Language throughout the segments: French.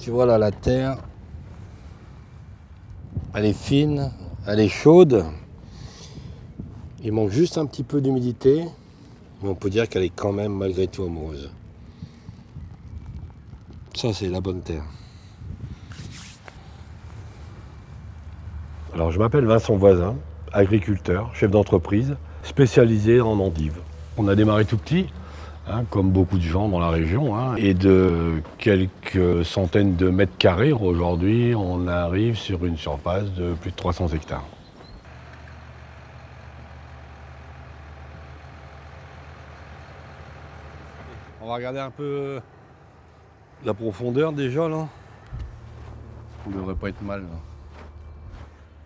Tu vois là, la terre, elle est fine, elle est chaude. Il manque juste un petit peu d'humidité, mais on peut dire qu'elle est quand même malgré tout amoureuse. Ça, c'est la bonne terre. Alors, je m'appelle Vincent Voisin, agriculteur, chef d'entreprise, spécialisé en endives. On a démarré tout petit, comme beaucoup de gens dans la région, et de quelques centaines de mètres carrés, aujourd'hui, on arrive sur une surface de plus de 300 hectares. On va regarder un peu la profondeur déjà, là. On ne devrait pas être mal, là.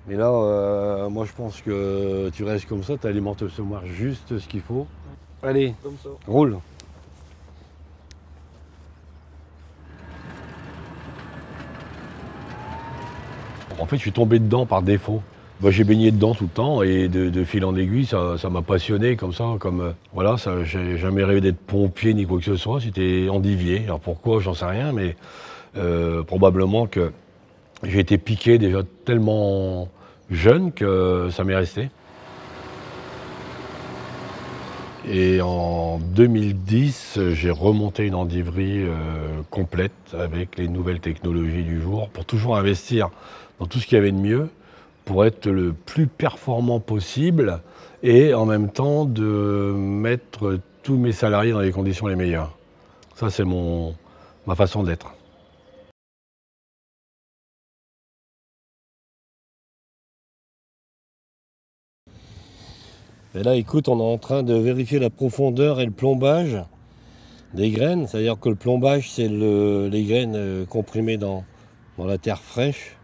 Mais là, moi je pense que tu restes comme ça, tu alimentes le semoir juste ce qu'il faut. Allez, comme ça. Roule. En fait, je suis tombé dedans par défaut. Moi, j'ai baigné dedans tout le temps et de fil en aiguille, ça m'a passionné comme ça. Voilà, j'ai jamais rêvé d'être pompier ni quoi que ce soit. C'était endivier. Alors pourquoi, j'en sais rien, mais probablement que j'ai été piqué déjà tellement jeune que ça m'est resté. Et en 2010, j'ai remonté une endiverie complète avec les nouvelles technologies du jour pour toujours investir dans tout ce qu'il y avait de mieux pour être le plus performant possible et en même temps de mettre tous mes salariés dans les conditions les meilleures. Ça, c'est ma façon d'être. Et là, écoute, on est en train de vérifier la profondeur et le plombage des graines. C'est-à-dire que le plombage, c'est les graines comprimées dans la terre fraîche.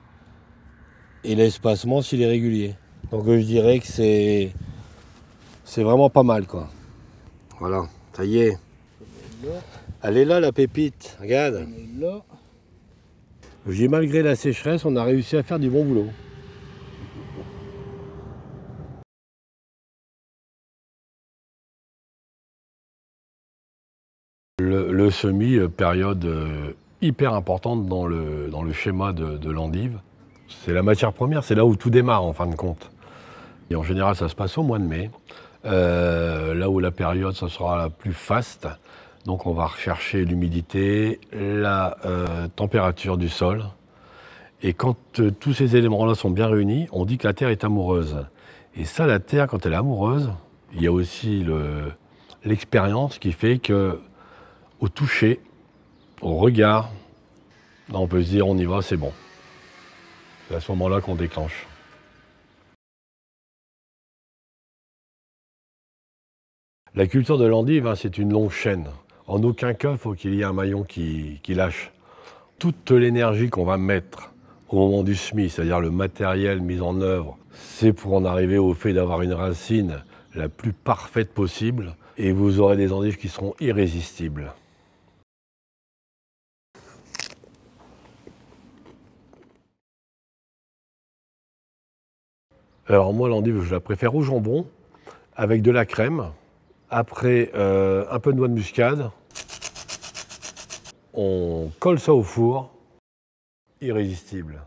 Et l'espacement, s'il est régulier. Donc je dirais que c'est vraiment pas mal, quoi. Voilà, ça y est. Elle est là, la pépite. Regarde. Elle est là. Je dis, malgré la sécheresse, on a réussi à faire du bon boulot. Le semis, période hyper importante dans le schéma de l'endive. C'est la matière première, c'est là où tout démarre en fin de compte. Et en général, ça se passe au mois de mai. Là où la période, ça sera la plus faste. Donc on va rechercher l'humidité, la température du sol. Et quand tous ces éléments-là sont bien réunis, on dit que la terre est amoureuse. Et ça, la terre, quand elle est amoureuse, il y a aussi l'expérience qui fait que au toucher, au regard, là, on peut se dire on y va, c'est bon. C'est à ce moment-là qu'on déclenche. La culture de l'endive, c'est une longue chaîne. En aucun cas, il faut qu'il y ait un maillon qui lâche. Toute l'énergie qu'on va mettre au moment du semis, c'est-à-dire le matériel mis en œuvre, c'est pour en arriver au fait d'avoir une racine la plus parfaite possible et vous aurez des endives qui seront irrésistibles. Alors moi, l'endive, je la préfère au jambon, avec de la crème. Après, un peu de noix de muscade. On colle ça au four, irrésistible.